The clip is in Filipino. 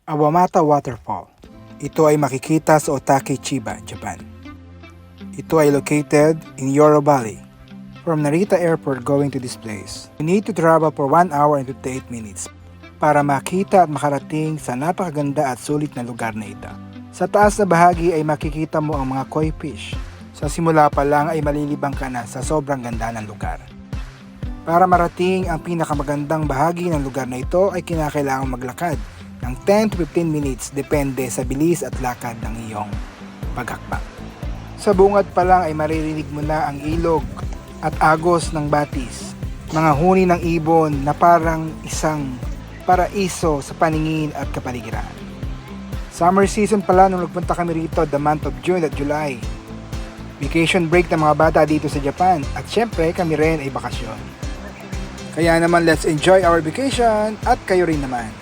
Awamata Waterfall. Ito ay makikita sa Otake, Chiba, Japan. Ito ay located in Yoro Valley. From Narita Airport going to this place, you need to travel for 1 hour and 58 minutes para makita at makarating sa napakaganda at sulit na lugar na ito. Sa taas na bahagi ay makikita mo ang mga koi fish. Sa simula pa lang ay malilibang ka na sa sobrang ganda ng lugar. Para marating ang pinakamagandang bahagi ng lugar na ito ay kinakailangang maglakad ng 10 to 15 minutes depende sa bilis at lakad ng iyong paghakbang. Sa bungad pa lang ay maririnig mo na ang ilog at agos ng batis, mga huni ng ibon na parang isang paraiso sa paningin at kapaligiran. Summer season pala nung nagpunta kami rito, the month of June at July. Vacation break ng mga bata dito sa Japan at syempre kami rin ay bakasyon. Kaya naman let's enjoy our vacation at kayo rin naman.